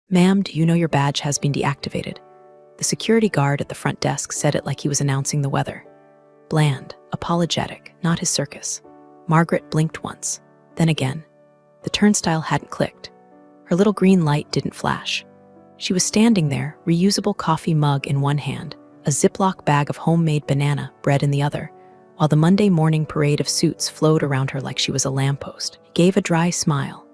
"Ma'am, do you know your badge has been deactivated?" The security guard at the front desk said it like he was announcing the weather. Bland, apologetic, not his circus. Margaret blinked once, then again. The turnstile hadn't clicked. Her little green light didn't flash. She was standing there, reusable coffee mug in one hand, a Ziploc bag of homemade banana bread in the other, while the Monday morning parade of suits flowed around her like she was a lamppost. He gave a dry smile.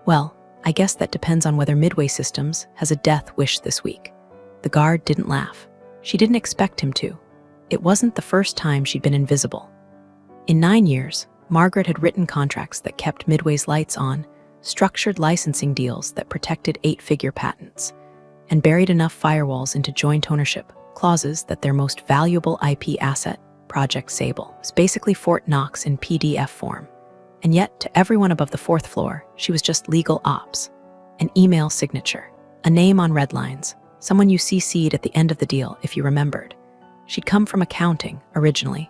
"Well, I guess that depends on whether Midway Systems has a death wish this week." The guard didn't laugh. She didn't expect him to. It wasn't the first time she'd been invisible. In 9 years, Margaret had written contracts that kept Midway's lights on, structured licensing deals that protected 8-figure patents, and buried enough firewalls into joint ownership clauses that their most valuable IP asset, Project Sable, was basically Fort Knox in PDF form. And yet, to everyone above the 4th floor, she was just legal ops. An email signature, a name on red lines, someone you CC'd at the end of the deal if you remembered. She'd come from accounting, originally,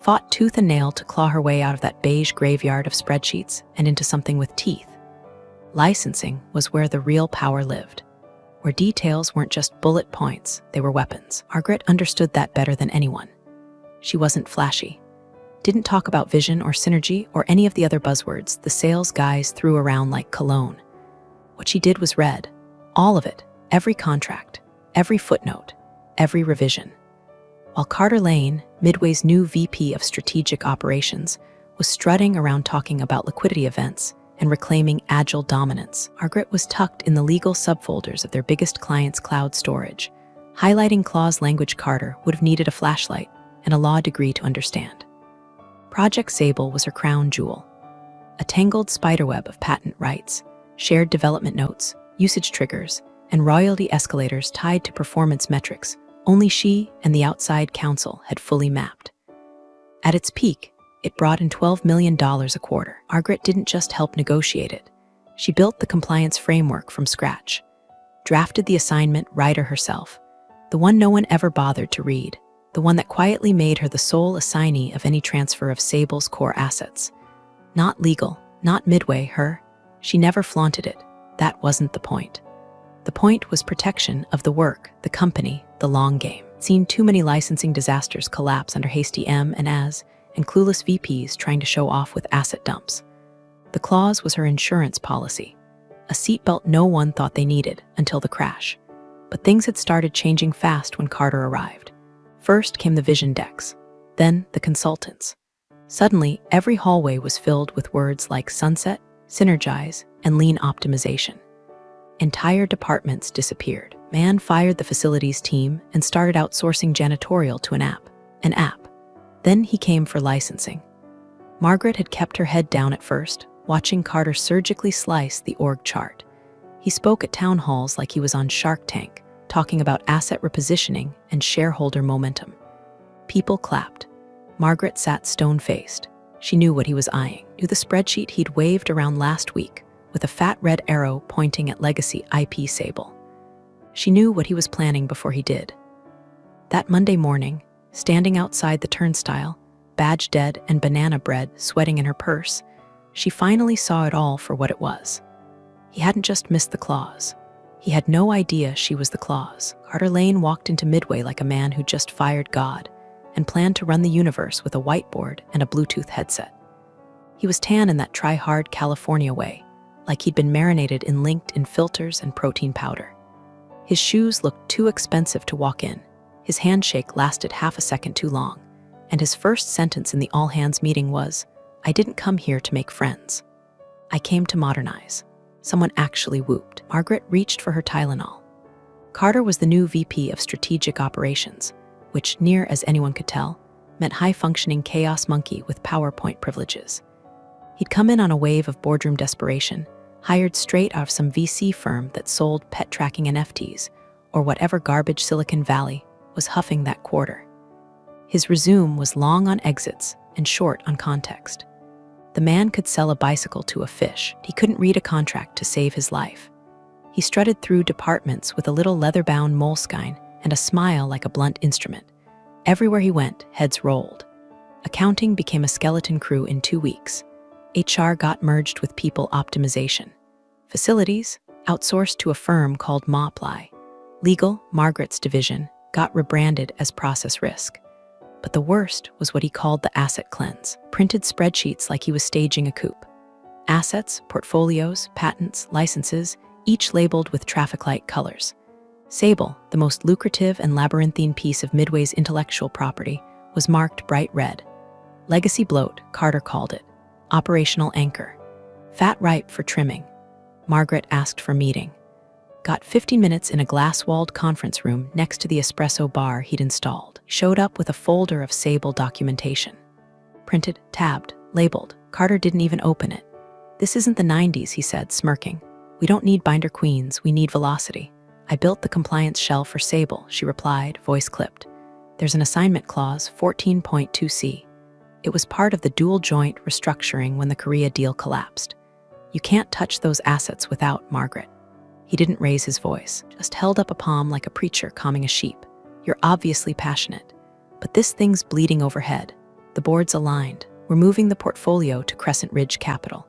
fought tooth and nail to claw her way out of that beige graveyard of spreadsheets and into something with teeth. Licensing was where the real power lived, where details weren't just bullet points, they were weapons. Margaret understood that better than anyone. She wasn't flashy, didn't talk about vision or synergy or any of the other buzzwords the sales guys threw around like cologne. What she did was read, all of it, every contract, every footnote, every revision. While Carter Lane, Midway's new VP of Strategic Operations, was strutting around talking about liquidity events and reclaiming agile dominance, Margaret was tucked in the legal subfolders of their biggest client's cloud storage, highlighting clause language Carter would have needed a flashlight and a law degree to understand. Project Sable was her crown jewel, a tangled spiderweb of patent rights, shared development notes, usage triggers, and royalty escalators tied to performance metrics only she and the outside counsel had fully mapped. At its peak, it brought in $12 million a quarter. Margaret didn't just help negotiate it. She built the compliance framework from scratch, drafted the assignment writer herself, the one no one ever bothered to read, the one that quietly made her the sole assignee of any transfer of Sable's core assets. Not legal, not Midway, her. She never flaunted it. That wasn't the point. The point was protection of the work, the company, the long game. Seen too many licensing disasters collapse under hasty M&As and clueless VPs trying to show off with asset dumps. The clause was her insurance policy, a seatbelt no one thought they needed until the crash. But things had started changing fast when Carter arrived. First came the vision decks, then the consultants. Suddenly, every hallway was filled with words like sunset, synergize, and lean optimization. Entire departments disappeared. Man fired the facilities team and started outsourcing janitorial to an app. Then he came for licensing. Margaret had kept her head down at first, watching Carter surgically slice the org chart. He spoke at town halls like he was on Shark Tank, talking about asset repositioning and shareholder momentum. People clapped. Margaret sat stone-faced. She knew what he was eyeing, knew the spreadsheet he'd waved around last week, with a fat red arrow pointing at legacy IP Sable. She knew what he was planning before he did. That Monday morning, standing outside the turnstile, badge dead and banana bread sweating in her purse, she finally saw it all for what it was. He hadn't just missed the clause. He had no idea she was the clause. Carter Lane walked into Midway like a man who just fired God and planned to run the universe with a whiteboard and a Bluetooth headset. He was tan in that try-hard California way, like he'd been marinated in LinkedIn filters and protein powder. His shoes looked too expensive to walk in. His handshake lasted half a second too long, and his first sentence in the all-hands meeting was, "I didn't come here to make friends. I came to modernize." Someone actually whooped. Margaret reached for her Tylenol. Carter was the new VP of Strategic Operations, which, near as anyone could tell, meant high-functioning chaos monkey with PowerPoint privileges. He'd come in on a wave of boardroom desperation, hired straight out of some VC firm that sold pet-tracking NFTs, or whatever garbage Silicon Valley was huffing that quarter. His resume was long on exits and short on context. The man could sell a bicycle to a fish. He couldn't read a contract to save his life. He strutted through departments with a little leather-bound moleskine and a smile like a blunt instrument. Everywhere he went, heads rolled. Accounting became a skeleton crew in 2 weeks. HR got merged with people optimization. Facilities, outsourced to a firm called Mopley. Legal, Margaret's division, got rebranded as Process Risk. But the worst was what he called the asset cleanse, printed spreadsheets like he was staging a coup. Assets, portfolios, patents, licenses, each labeled with traffic light colors. Sable, the most lucrative and labyrinthine piece of Midway's intellectual property, was marked bright red. Legacy bloat, Carter called it. Operational anchor. Fat ripe for trimming. Margaret asked for meeting. Got 15 minutes in a glass-walled conference room next to the espresso bar he'd installed. Showed up with a folder of Sable documentation. Printed, tabbed, labeled. Carter didn't even open it. "This isn't the 90s, he said, smirking. "We don't need binder queens, we need velocity." "I built the compliance shell for Sable," she replied, voice clipped. "There's an assignment clause, 14.2c. It was part of the dual joint restructuring when the Korea deal collapsed. You can't touch those assets without Margaret." He didn't raise his voice, just held up a palm like a preacher calming a sheep. "You're obviously passionate. But this thing's bleeding overhead. The board's aligned. We're moving the portfolio to Crescent Ridge Capital.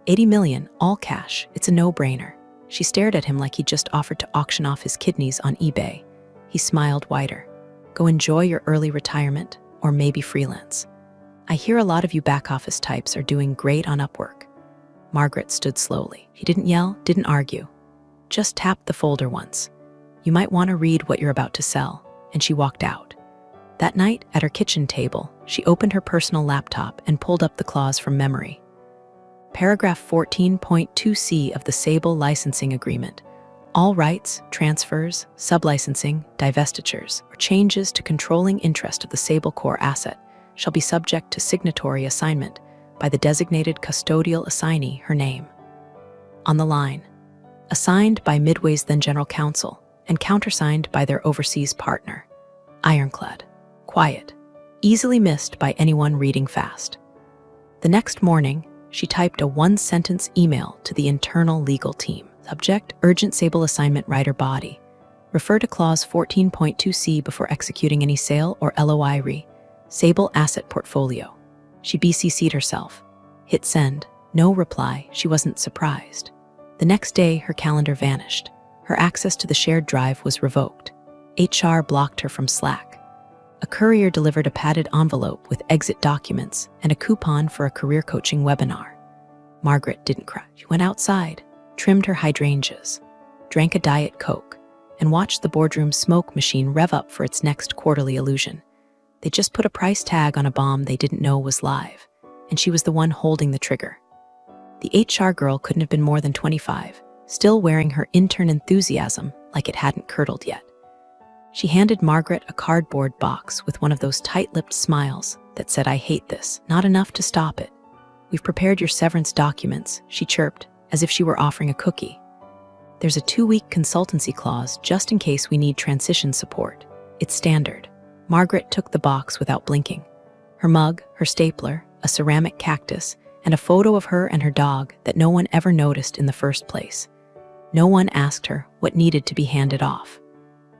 80 million, all cash. It's a no-brainer." She stared at him like he'd just offered to auction off his kidneys on eBay. He smiled wider. "Go enjoy your early retirement, or maybe freelance. I hear a lot of you back-office types are doing great on Upwork." Margaret stood slowly. He didn't yell, didn't argue. Just tapped the folder once. "You might want to read what you're about to sell," and she walked out. That night, at her kitchen table, she opened her personal laptop and pulled up the clause from memory. Paragraph 14.2c of the Sable Licensing Agreement. All rights, transfers, sublicensing, divestitures, or changes to controlling interest of the Sable core asset shall be subject to signatory assignment by the designated custodial assignee, her name. On the line. Assigned by Midway's then General Counsel and countersigned by their overseas partner. Ironclad. Quiet. Easily missed by anyone reading fast. The next morning, she typed a one-sentence email to the internal legal team. Subject, urgent Sable assignment writer body. Refer to clause 14.2c before executing any sale or LOI re. Sable asset portfolio. She BCC'd herself. Hit send. No reply. She wasn't surprised. The next day, her calendar vanished. Her access to the shared drive was revoked. HR blocked her from Slack. A courier delivered a padded envelope with exit documents and a coupon for a career coaching webinar. Margaret didn't cry. She went outside, trimmed her hydrangeas, drank a Diet Coke, and watched the boardroom smoke machine rev up for its next quarterly illusion. They just put a price tag on a bomb they didn't know was live, and she was the one holding the trigger. The HR girl couldn't have been more than 25, still wearing her intern enthusiasm like it hadn't curdled yet. She handed Margaret a cardboard box with one of those tight-lipped smiles that said, "I hate this, not enough to stop it. We've prepared your severance documents," she chirped, as if she were offering a cookie. "There's a 2-week consultancy clause just in case we need transition support. It's standard." Margaret took the box without blinking. Her mug, her stapler, a ceramic cactus, and a photo of her and her dog that no one ever noticed in the first place. No one asked her what needed to be handed off.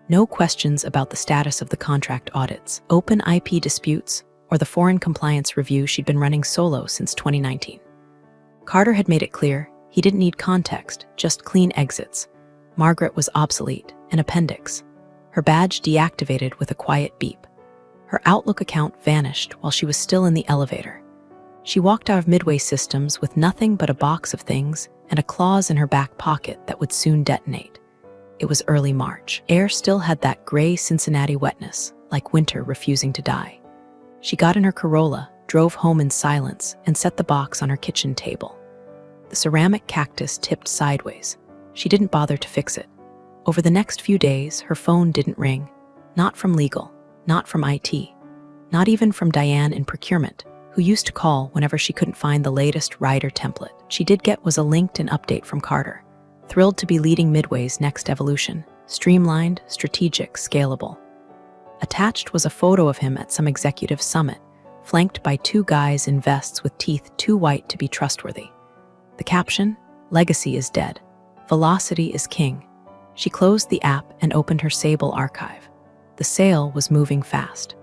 No questions about the status of the contract audits, open IP disputes, or the foreign compliance review she'd been running solo since 2019. Carter had made it clear he didn't need context, just clean exits. Margaret was obsolete, an appendix. Her badge deactivated with a quiet beep. Her Outlook account vanished while she was still in the elevator. She walked out of Midway Systems with nothing but a box of things and a clause in her back pocket that would soon detonate. It was early March. Air still had that gray Cincinnati wetness, like winter refusing to die. She got in her Corolla, drove home in silence, and set the box on her kitchen table. The ceramic cactus tipped sideways. She didn't bother to fix it. Over the next few days, her phone didn't ring. Not from legal, not from IT, not even from Diane in procurement, who used to call whenever she couldn't find the latest rider template. She did get was a LinkedIn update from Carter. Thrilled to be leading Midway's next evolution. Streamlined, strategic, scalable. Attached was a photo of him at some executive summit, flanked by 2 guys in vests with teeth too white to be trustworthy. The caption, "Legacy is dead. Velocity is king." She closed the app and opened her Sable archive. The sale was moving fast.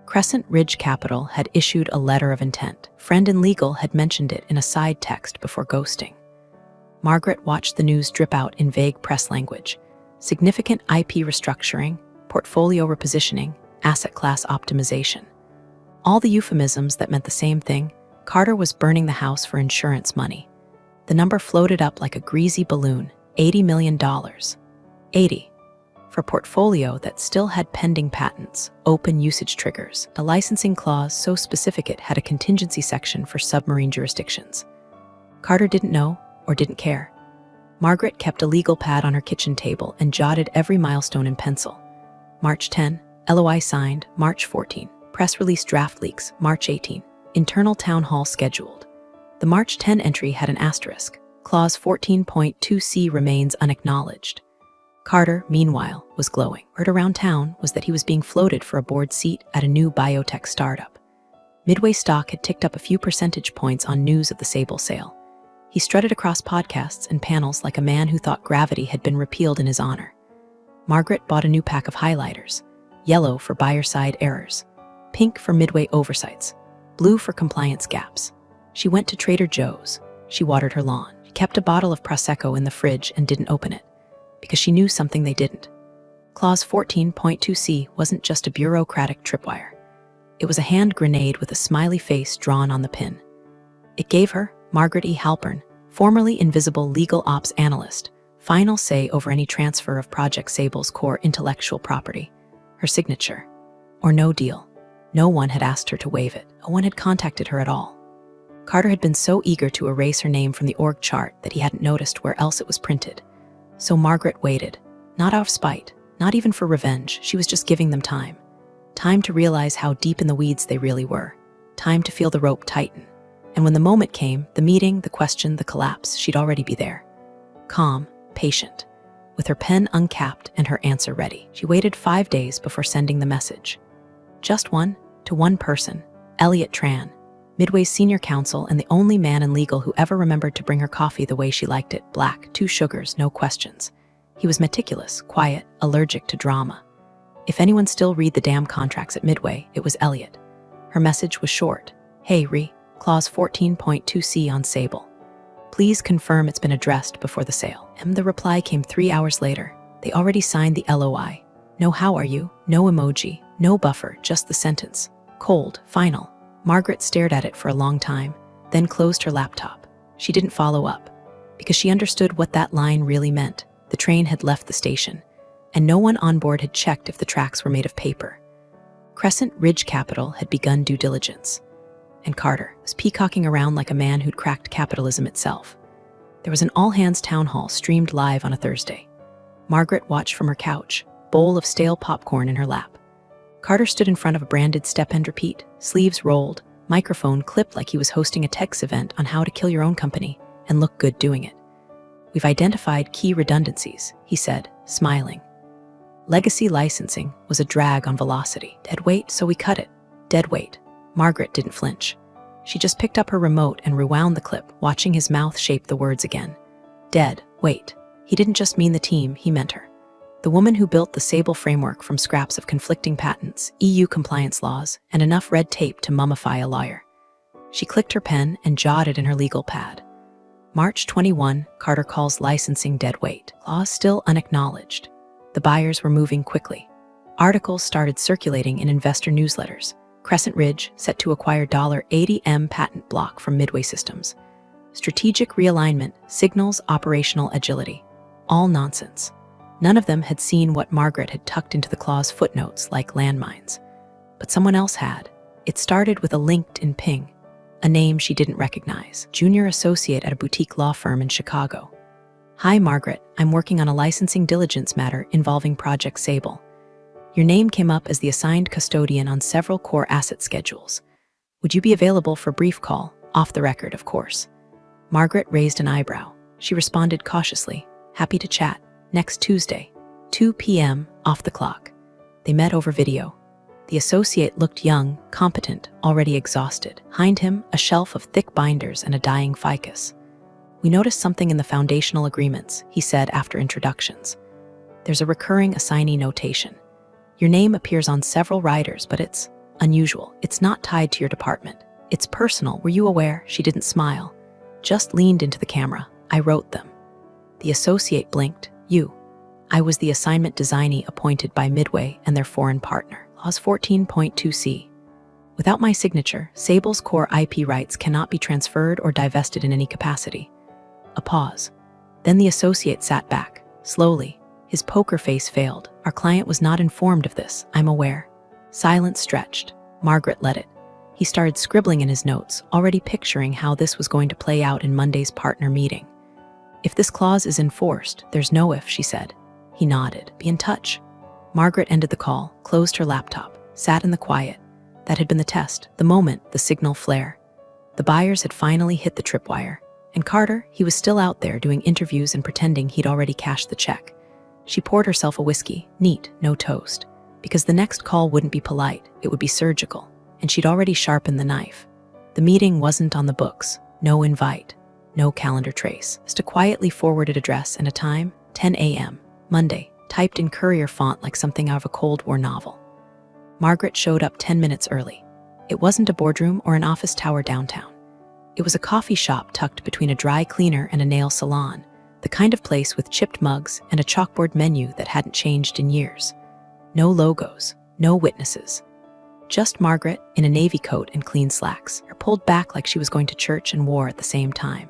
Crescent Ridge Capital had issued a letter of intent. Friend in legal had mentioned it in a side text before ghosting. Margaret watched the news drip out in vague press language. Significant IP restructuring, portfolio repositioning, asset class optimization. All the euphemisms that meant the same thing. Carter was burning the house for insurance money. The number floated up like a greasy balloon, $80 million. 80. For a portfolio that still had pending patents, open usage triggers, a licensing clause so specific it had a contingency section for submarine jurisdictions. Carter didn't know or didn't care. Margaret kept a legal pad on her kitchen table and jotted every milestone in pencil. March 10, LOI signed, March 14, press release draft leaks, March 18, internal town hall scheduled. The March 10 entry had an asterisk. Clause 14.2c remains unacknowledged. Carter, meanwhile, was glowing. Word around town was that he was being floated for a board seat at a new biotech startup. Midway stock had ticked up a few percentage points on news of the Sable sale. He strutted across podcasts and panels like a man who thought gravity had been repealed in his honor. Margaret bought a new pack of highlighters, yellow for buyer-side errors, pink for Midway oversights, blue for compliance gaps. She went to Trader Joe's. She watered her lawn. She kept a bottle of Prosecco in the fridge and didn't open it, because she knew something they didn't. Clause 14.2c wasn't just a bureaucratic tripwire. It was a hand grenade with a smiley face drawn on the pin. It gave her, Margaret E. Halpern, formerly invisible legal ops analyst, final say over any transfer of Project Sable's core intellectual property. Her signature. Or no deal. No one had asked her to waive it. No one had contacted her at all. Carter had been so eager to erase her name from the org chart that he hadn't noticed where else it was printed. So Margaret waited, not out of spite, not even for revenge. She was just giving them time. Time to realize how deep in the weeds they really were. Time to feel the rope tighten. And when the moment came, the meeting, the question, the collapse, she'd already be there. Calm, patient, with her pen uncapped and her answer ready. She waited 5 days before sending the message. Just one, to one person, Elliot Tran, Midway's senior counsel and the only man in legal who ever remembered to bring her coffee the way she liked it, black, 2 sugars, no questions. He was meticulous, quiet, allergic to drama. If anyone still read the damn contracts at Midway, it was Elliot. Her message was short. Hey, Re, Clause 14.2c on Sable. Please confirm it's been addressed before the sale. And the reply came 3 hours later. They already signed the LOI. No how are you, no emoji, no buffer, just the sentence. Cold, final. Margaret stared at it for a long time, then closed her laptop. She didn't follow up, because she understood what that line really meant. The train had left the station, and no one on board had checked if the tracks were made of paper. Crescent Ridge Capital had begun due diligence, and Carter was peacocking around like a man who'd cracked capitalism itself. There was an all-hands town hall streamed live on a Thursday. Margaret watched from her couch, bowl of stale popcorn in her lap. Carter stood in front of a branded step and repeat, sleeves rolled, microphone clipped like he was hosting a TEDx event on how to kill your own company and look good doing it. We've identified key redundancies, he said, smiling. Legacy licensing was a drag on velocity. Dead weight, so we cut it. Dead weight. Margaret didn't flinch. She just picked up her remote and rewound the clip, watching his mouth shape the words again. Dead weight. He didn't just mean the team, he meant her. The woman who built the Sable framework from scraps of conflicting patents, EU compliance laws, and enough red tape to mummify a lawyer. She clicked her pen and jotted in her legal pad. March 21, Carter calls licensing dead weight. Clause still unacknowledged. The buyers were moving quickly. Articles started circulating in investor newsletters. Crescent Ridge set to acquire $80M patent block from Midway Systems. Strategic realignment signals operational agility. All nonsense. None of them had seen what Margaret had tucked into the clause footnotes like landmines. But someone else had. It started with a LinkedIn ping, a name she didn't recognize. Junior associate at a boutique law firm in Chicago. Hi, Margaret. I'm working on a licensing diligence matter involving Project Sable. Your name came up as the assigned custodian on several core asset schedules. Would you be available for a brief call? Off the record, of course. Margaret raised an eyebrow. She responded cautiously, happy to chat. Next Tuesday, 2 p.m., off the clock. They met over video. The associate looked young, competent, already exhausted. Behind him, a shelf of thick binders and a dying ficus. We noticed something in the foundational agreements, he said after introductions. There's a recurring assignee notation. Your name appears on several riders, but it's unusual. It's not tied to your department. It's personal. Were you aware? She didn't smile, just leaned into the camera, I wrote them. The associate blinked. You. I was the assignment designee appointed by Midway and their foreign partner. Clause 14.2c. Without my signature, Sable's core IP rights cannot be transferred or divested in any capacity. A pause. Then the associate sat back, slowly. His poker face failed. Our client was not informed of this, I'm aware. Silence stretched. Margaret let it. He started scribbling in his notes, already picturing how this was going to play out in Monday's partner meeting. If this clause is enforced, there's no if, she said. He nodded. Be in touch. Margaret ended the call, closed her laptop, sat in the quiet. That had been the test, the moment, the signal flare. The buyers had finally hit the tripwire. And Carter, he was still out there doing interviews and pretending he'd already cashed the check. She poured herself a whiskey, neat, no toast. Because the next call wouldn't be polite, it would be surgical. And she'd already sharpened the knife. The meeting wasn't on the books. No invite. No calendar trace. Just a quietly forwarded address and a time, 10 a.m., Monday, typed in courier font like something out of a Cold War novel. Margaret showed up 10 minutes early. It wasn't a boardroom or an office tower downtown. It was a coffee shop tucked between a dry cleaner and a nail salon, the kind of place with chipped mugs and a chalkboard menu that hadn't changed in years. No logos, no witnesses. Just Margaret in a navy coat and clean slacks, her pulled back like she was going to church and war at the same time.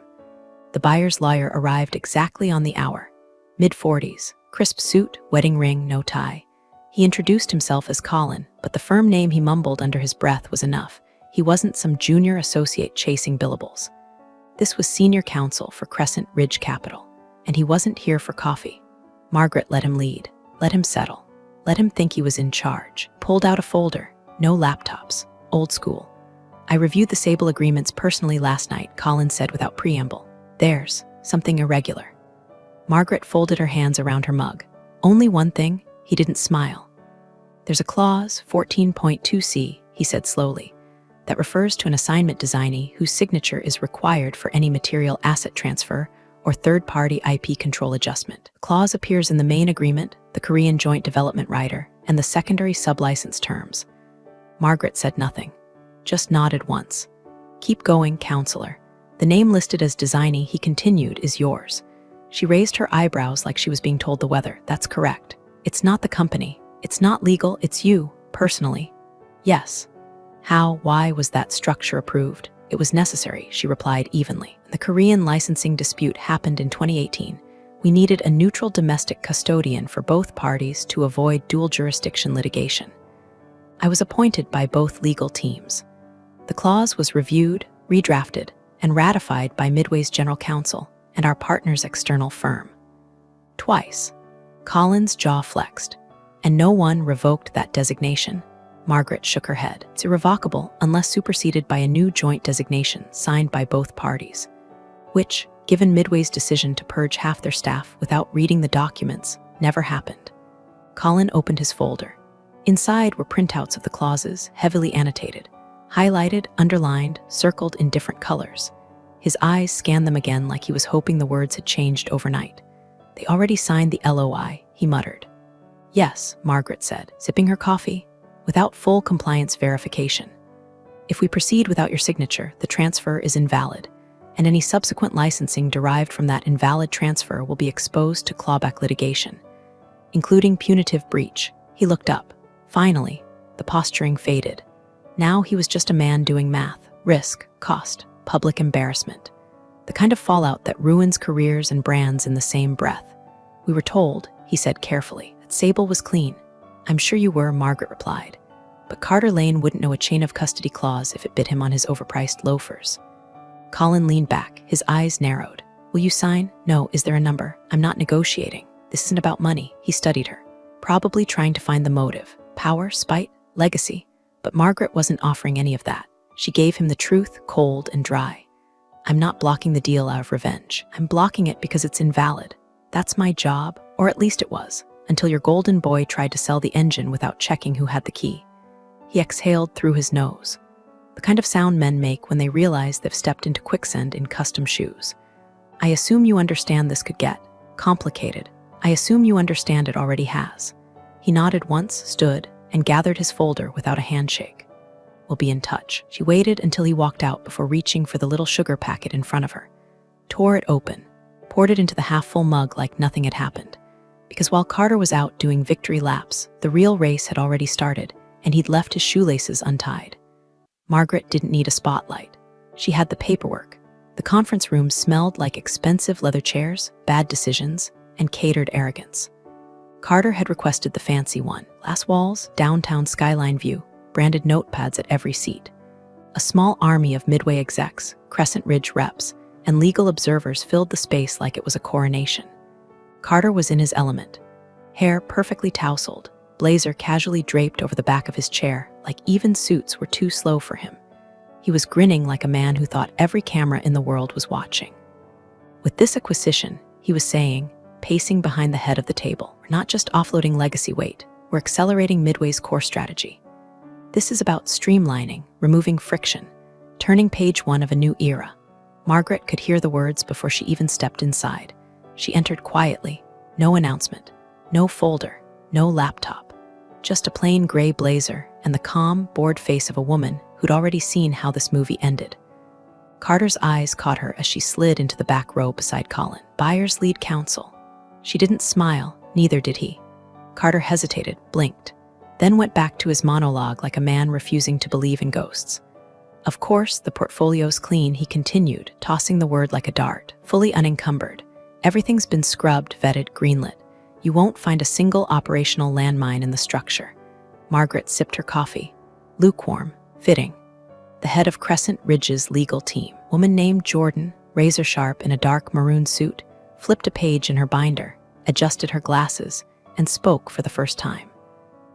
The buyer's lawyer arrived exactly on the hour. Mid-40s, crisp suit, wedding ring, no tie. He introduced himself as Colin, but the firm name he mumbled under his breath was enough. He wasn't some junior associate chasing billables. This was senior counsel for Crescent Ridge Capital, and he wasn't here for coffee. Margaret let him lead, let him settle, let him think he was in charge. Pulled out a folder, no laptops, old school. I reviewed the Sable agreements personally last night, Colin said without preamble. There's something irregular. Margaret folded her hands around her mug. Only one thing, he didn't smile. There's a clause, 14.2c, he said slowly, that refers to an assignment designee whose signature is required for any material asset transfer or third-party IP control adjustment. The clause appears in the main agreement, the Korean Joint Development Rider, and the secondary sublicense terms. Margaret said nothing, just nodded once. Keep going, counselor. The name listed as designee, he continued, is yours. She raised her eyebrows like she was being told the weather. That's correct. It's not the company. It's not legal. It's you, personally. Yes. How, why was that structure approved? It was necessary, she replied evenly. The Korean licensing dispute happened in 2018. We needed a neutral domestic custodian for both parties to avoid dual jurisdiction litigation. I was appointed by both legal teams. The clause was reviewed, redrafted, and ratified by Midway's general counsel and our partner's external firm. Twice. Colin's jaw flexed. And no one revoked that designation. Margaret shook her head. It's irrevocable unless superseded by a new joint designation signed by both parties, which, given Midway's decision to purge half their staff without reading the documents, never happened. Colin opened his folder. Inside were printouts of the clauses, heavily annotated, highlighted, underlined, circled in different colors. His eyes scanned them again like he was hoping the words had changed overnight. They already signed the LOI, he muttered. Yes, Margaret said, sipping her coffee, without full compliance verification. If we proceed without your signature, the transfer is invalid, and any subsequent licensing derived from that invalid transfer will be exposed to clawback litigation, including punitive breach. He looked up. Finally, the posturing faded. Now he was just a man doing math, risk, cost, public embarrassment. The kind of fallout that ruins careers and brands in the same breath. We were told, he said carefully, that Sable was clean. I'm sure you were, Margaret replied. But Carter Lane wouldn't know a chain of custody clause if it bit him on his overpriced loafers. Colin leaned back, his eyes narrowed. Will you sign? No. Is there a number? I'm not negotiating. This isn't about money. He studied her, probably trying to find the motive. Power, spite, legacy. But Margaret wasn't offering any of that. She gave him the truth, cold and dry. I'm not blocking the deal out of revenge. I'm blocking it because it's invalid. That's my job, or at least it was, until your golden boy tried to sell the engine without checking who had the key. He exhaled through his nose, the kind of sound men make when they realize they've stepped into quicksand in custom shoes. I assume you understand this could get complicated. I assume you understand it already has. He nodded once, stood, and gathered his folder without a handshake. We'll be in touch. She waited until he walked out before reaching for the little sugar packet in front of her, tore it open, poured it into the half-full mug like nothing had happened. Because while Carter was out doing victory laps, the real race had already started, and he'd left his shoelaces untied. Margaret didn't need a spotlight. She had the paperwork. The conference room smelled like expensive leather chairs, bad decisions, and catered arrogance. Carter had requested the fancy one. Glass walls, downtown skyline view, branded notepads at every seat. A small army of Midway execs, Crescent Ridge reps, and legal observers filled the space like it was a coronation. Carter was in his element. Hair perfectly tousled, blazer casually draped over the back of his chair, like even suits were too slow for him. He was grinning like a man who thought every camera in the world was watching. With this acquisition, he was saying, pacing behind the head of the table, we're not just offloading legacy weight, we're accelerating Midway's core strategy. This is about streamlining, removing friction, turning page one of a new era. Margaret could hear the words before she even stepped inside. She entered quietly, no announcement, no folder, no laptop, just a plain gray blazer and the calm, bored face of a woman who'd already seen how this movie ended. Carter's eyes caught her as she slid into the back row beside Colin, buyer's lead counsel. She didn't smile, neither did he. Carter hesitated, blinked, then went back to his monologue like a man refusing to believe in ghosts. Of course, the portfolio's clean, he continued, tossing the word like a dart, fully unencumbered. Everything's been scrubbed, vetted, greenlit. You won't find a single operational landmine in the structure. Margaret sipped her coffee. Lukewarm, fitting. The head of Crescent Ridge's legal team, woman named Jordan, razor-sharp in a dark maroon suit, flipped a page in her binder, adjusted her glasses, and spoke for the first time.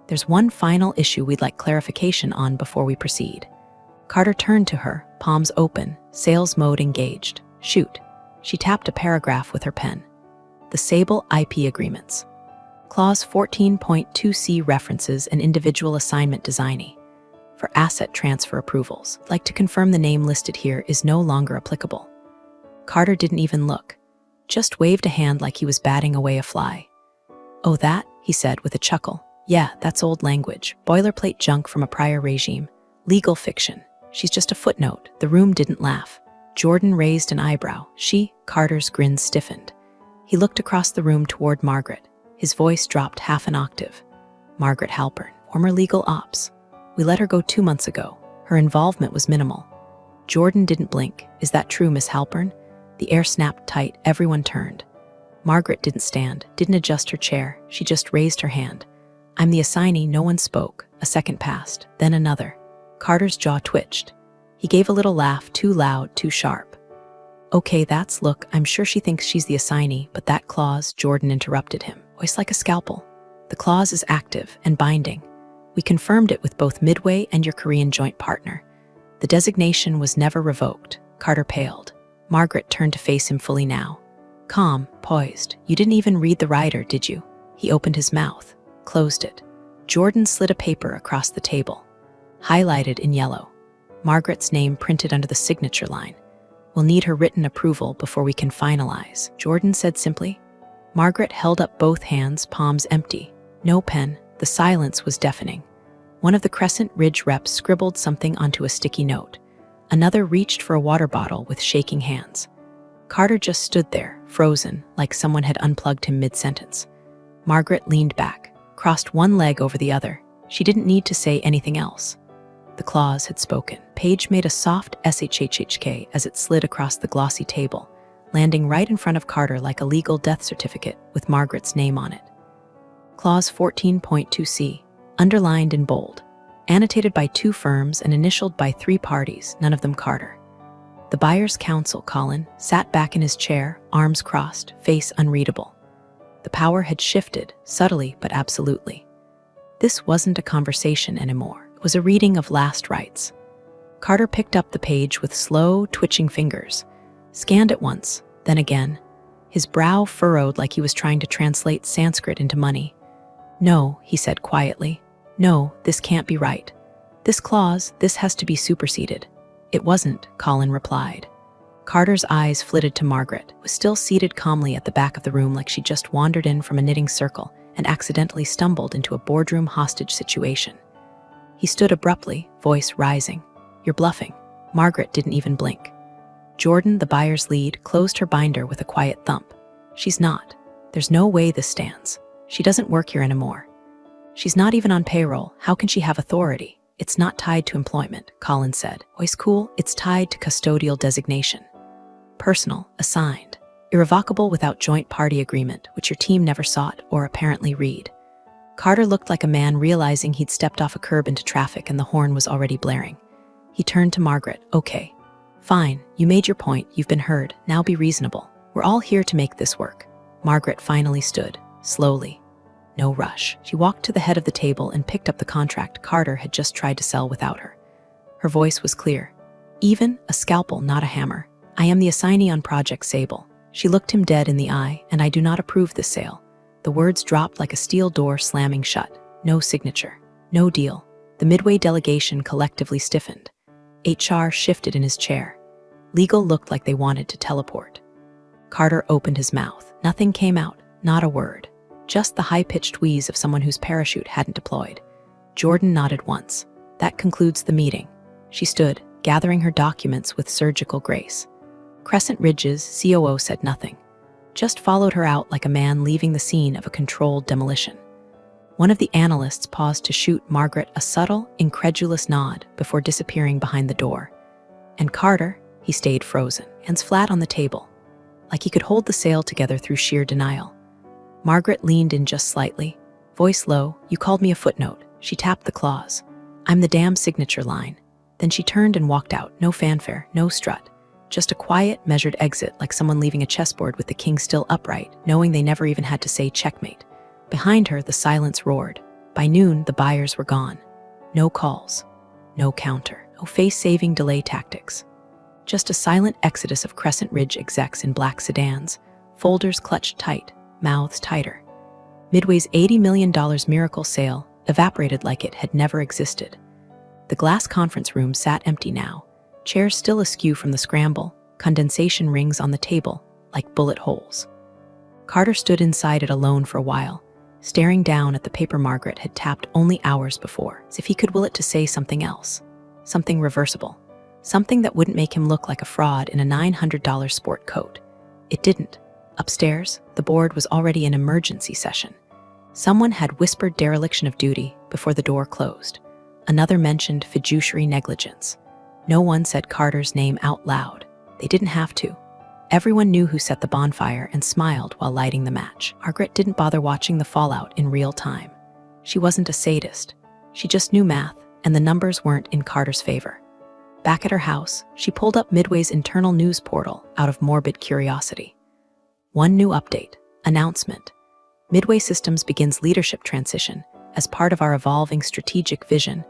There's one final issue we'd like clarification on before we proceed. Carter turned to her, palms open, sales mode engaged. Shoot. She tapped a paragraph with her pen. The Sable IP agreements. Clause 14.2c references an individual assignment designee. For asset transfer approvals, I'd like to confirm the name listed here is no longer applicable. Carter didn't even look, just waved a hand like he was batting away a fly. Oh, that, he said with a chuckle. Yeah, that's old language, boilerplate junk from a prior regime, legal fiction. She's just a footnote. The room didn't laugh. Jordan raised an eyebrow. Carter's grin stiffened. He looked across the room toward Margaret. His voice dropped half an octave. Margaret Halpern, former legal ops. We let her go 2 months ago. Her involvement was minimal. Jordan didn't blink. Is that true, Miss Halpern? The air snapped tight. Everyone turned. Margaret didn't stand, didn't adjust her chair. She just raised her hand. I'm the assignee. No one spoke. A second passed, then another. Carter's jaw twitched. He gave a little laugh, too loud, too sharp. Okay, look, I'm sure she thinks she's the assignee, but that clause, Jordan interrupted him, voice like a scalpel. The clause is active and binding. We confirmed it with both Midway and your Korean joint partner. The designation was never revoked. Carter paled. Margaret turned to face him fully now. Calm, poised. You didn't even read the rider, did you? He opened his mouth, closed it. Jordan slid a paper across the table, highlighted in yellow. Margaret's name printed under the signature line. We'll need her written approval before we can finalize, Jordan said simply. Margaret held up both hands, palms empty. No pen. The silence was deafening. One of the Crescent Ridge reps scribbled something onto a sticky note. Another reached for a water bottle with shaking hands. Carter just stood there, frozen, like someone had unplugged him mid-sentence. Margaret leaned back, crossed one leg over the other. She didn't need to say anything else. The clause had spoken. Page made a soft SHHHK as it slid across the glossy table, landing right in front of Carter like a legal death certificate with Margaret's name on it. Clause 14.2c, underlined in bold, annotated by 2 firms and initialed by 3 parties, none of them Carter. The buyer's counsel, Colin, sat back in his chair, arms crossed, face unreadable. The power had shifted, subtly but absolutely. This wasn't a conversation anymore. It was a reading of last rites. Carter picked up the page with slow, twitching fingers, scanned it once, then again. His brow furrowed like he was trying to translate Sanskrit into money. No, he said quietly. No, this can't be right. This clause, this has to be superseded. It wasn't, Colin replied. Carter's eyes flitted to Margaret, who was still seated calmly at the back of the room like she just wandered in from a knitting circle and accidentally stumbled into a boardroom hostage situation. He stood abruptly, voice rising. You're bluffing. Margaret didn't even blink. Jordan, the buyer's lead, closed her binder with a quiet thump. She's not. There's no way this stands. She doesn't work here anymore. She's not even on payroll. How can she have authority? It's not tied to employment, Colin said. Voice cool, it's tied to custodial designation. Personal, assigned. Irrevocable without joint party agreement, which your team never sought or apparently read. Carter looked like a man realizing he'd stepped off a curb into traffic and the horn was already blaring. He turned to Margaret. Okay. Fine, you made your point, you've been heard, now be reasonable. We're all here to make this work. Margaret finally stood, slowly. No rush. She walked to the head of the table and picked up the contract Carter had just tried to sell without her. Her voice was clear. Even, a scalpel, not a hammer. I am the assignee on Project Sable. She looked him dead in the eye, and I do not approve this sale. The words dropped like a steel door slamming shut. No signature. No deal. The Midway delegation collectively stiffened. HR shifted in his chair. Legal looked like they wanted to teleport. Carter opened his mouth. Nothing came out, not a word. Just the high-pitched wheeze of someone whose parachute hadn't deployed. Jordan nodded once. That concludes the meeting. She stood, gathering her documents with surgical grace. Crescent Ridge's COO said nothing, just followed her out like a man leaving the scene of a controlled demolition. One of the analysts paused to shoot Margaret a subtle, incredulous nod before disappearing behind the door. And Carter, he stayed frozen, hands flat on the table, like he could hold the sale together through sheer denial. Margaret leaned in just slightly, voice low. You called me a footnote. She tapped the clause. I'm the damn signature line. Then she turned and walked out, no fanfare, no strut. Just a quiet, measured exit like someone leaving a chessboard with the king still upright, knowing they never even had to say checkmate. Behind her, the silence roared. By noon, the buyers were gone. No calls, no counter, no face-saving delay tactics. Just a silent exodus of Crescent Ridge execs in black sedans, folders clutched tight, mouths tighter. Midway's $80 million miracle sale evaporated like it had never existed. The glass conference room sat empty now, chairs still askew from the scramble, condensation rings on the table like bullet holes. Carter stood inside it alone for a while, staring down at the paper Margaret had tapped only hours before, as if he could will it to say something else, something reversible, something that wouldn't make him look like a fraud in a $900 sport coat. It didn't. Upstairs, the board was already in emergency session. Someone had whispered dereliction of duty before the door closed. Another mentioned fiduciary negligence. No one said Carter's name out loud. They didn't have to. Everyone knew who set the bonfire and smiled while lighting the match. Margaret didn't bother watching the fallout in real time. She wasn't a sadist. She just knew math, and the numbers weren't in Carter's favor. Back at her house, she pulled up Midway's internal news portal out of morbid curiosity. One new update. Announcement. Midway Systems begins leadership transition as part of our evolving strategic vision.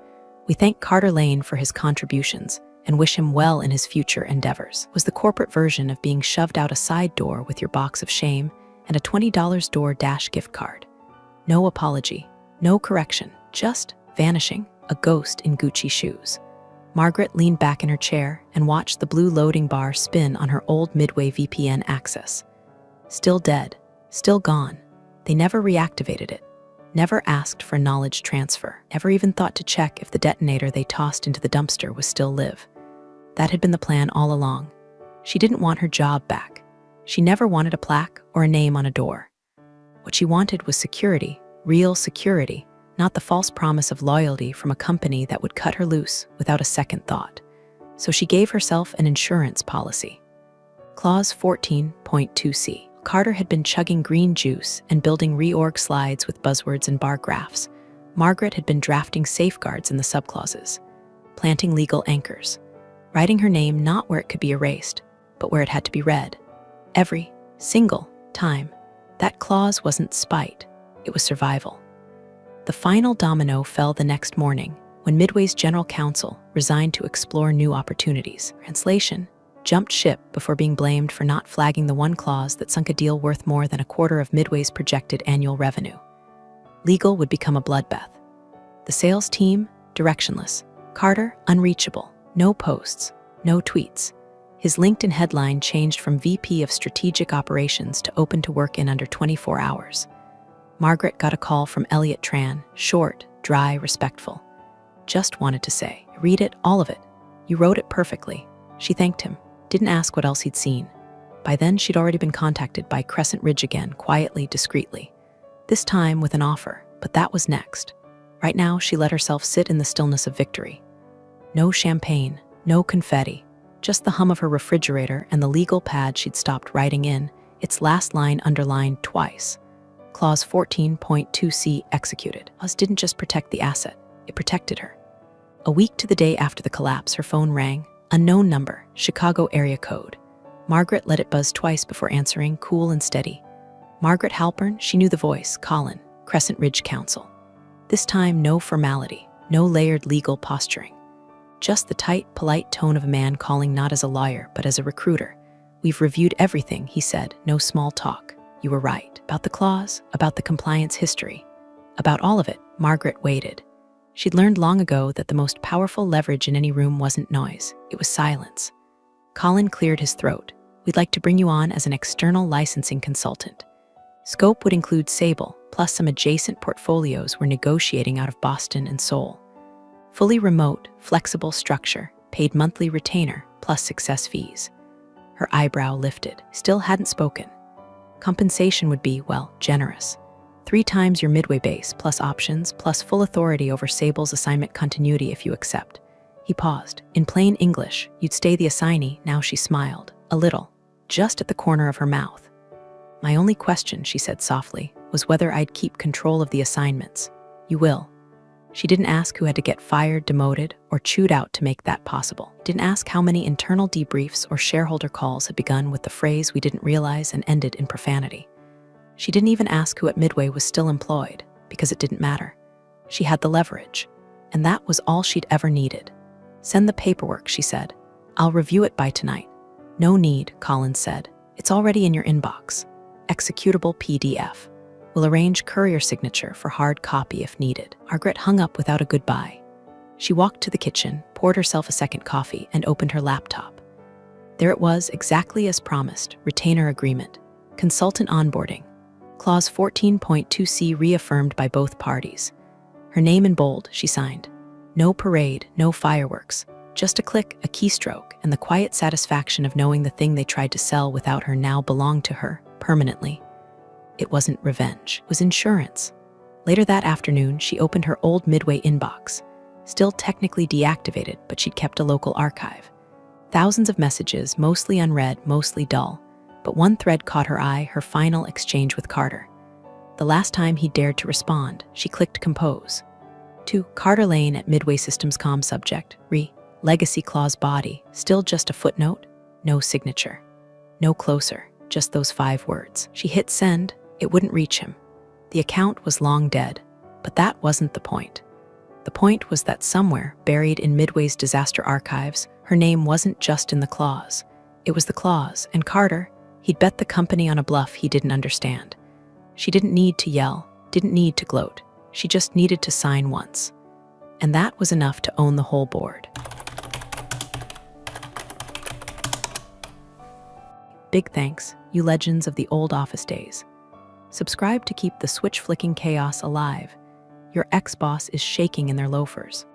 We thank Carter Lane for his contributions and wish him well in his future endeavors. Was the corporate version of being shoved out a side door with your box of shame and a $20 DoorDash gift card. No apology, no correction, just vanishing, a ghost in Gucci shoes. Margaret leaned back in her chair and watched the blue loading bar spin on her old Midway VPN access. Still dead, still gone. They never reactivated it. Never asked for knowledge transfer, never even thought to check if the detonator they tossed into the dumpster was still live. That had been the plan all along. She didn't want her job back. She never wanted a plaque or a name on a door. What she wanted was security, real security, not the false promise of loyalty from a company that would cut her loose without a second thought. So she gave herself an insurance policy. Clause 14.2c. Carter had been chugging green juice and building reorg slides with buzzwords and bar graphs. Margaret had been drafting safeguards in the subclauses, planting legal anchors, writing her name not where it could be erased, but where it had to be read. Every single time. That clause wasn't spite, it was survival. The final domino fell the next morning when Midway's general counsel resigned to explore new opportunities. Translation: jumped ship before being blamed for not flagging the one clause that sunk a deal worth more than a quarter of Midway's projected annual revenue. Legal would become a bloodbath. The sales team, directionless. Carter, unreachable. No posts, no tweets. His LinkedIn headline changed from VP of Strategic Operations to open to work in under 24 hours. Margaret got a call from Elliot Tran, short, dry, respectful. Just wanted to say, read it, all of it. You wrote it perfectly. She thanked him. Didn't ask what else he'd seen. By then, she'd already been contacted by Crescent Ridge again, quietly, discreetly. This time with an offer, but that was next. Right now, she let herself sit in the stillness of victory. No champagne, no confetti, just the hum of her refrigerator and the legal pad she'd stopped writing in, its last line underlined twice. Clause 14.2c executed. Clause didn't just protect the asset, it protected her. A week to the day after the collapse, her phone rang. Unknown number, Chicago area code. Margaret let it buzz twice before answering, cool and steady. Margaret Halpern, she knew the voice. Colin, Crescent Ridge Counsel. This time, no formality, no layered legal posturing. Just the tight, polite tone of a man calling not as a lawyer, but as a recruiter. We've reviewed everything, he said, no small talk. You were right. About the clause, about the compliance history. About all of it, Margaret waited. She'd learned long ago that the most powerful leverage in any room wasn't noise, it was silence. Colin cleared his throat. We'd like to bring you on as an external licensing consultant. Scope would include Sable, plus some adjacent portfolios we're negotiating out of Boston and Seoul. Fully remote, flexible structure, paid monthly retainer, plus success fees. Her eyebrow lifted, still hadn't spoken. Compensation would be, well, generous. 3 times your midway base, plus options, plus full authority over Sable's assignment continuity if you accept. He paused. In plain English, you'd stay the assignee. Now she smiled. A little. Just at the corner of her mouth. My only question, she said softly, was whether I'd keep control of the assignments. You will. She didn't ask who had to get fired, demoted, or chewed out to make that possible. Didn't ask how many internal debriefs or shareholder calls had begun with the phrase we didn't realize and ended in profanity. She didn't even ask who at Midway was still employed, because it didn't matter. She had the leverage, and that was all she'd ever needed. Send the paperwork, she said. I'll review it by tonight. No need, Colin said. It's already in your inbox. Executable PDF. We'll arrange courier signature for hard copy if needed. Margaret hung up without a goodbye. She walked to the kitchen, poured herself a second coffee, and opened her laptop. There it was, exactly as promised, retainer agreement, consultant onboarding, Clause 14.2c reaffirmed by both parties. Her name in bold, she signed. No parade, no fireworks, just a click, a keystroke, and the quiet satisfaction of knowing the thing they tried to sell without her now belonged to her, permanently. It wasn't revenge, it was insurance. Later that afternoon, she opened her old Midway inbox. Still technically deactivated, but she'd kept a local archive. Thousands of messages, mostly unread, mostly dull. But one thread caught her eye, her final exchange with Carter. The last time he dared to respond, she clicked compose. To Carter Lane at Midway Systems Com subject, legacy clause body, still just a footnote, no signature. No closer, just those 5 words. She hit send, it wouldn't reach him. The account was long dead, but that wasn't the point. The point was that somewhere, buried in Midway's disaster archives, her name wasn't just in the clause. It was the clause, and Carter, he'd bet the company on a bluff he didn't understand. She didn't need to yell, didn't need to gloat. She just needed to sign once. And that was enough to own the whole board. Big thanks, you legends of the old office days. Subscribe to keep the switch-flicking chaos alive. Your ex-boss is shaking in their loafers.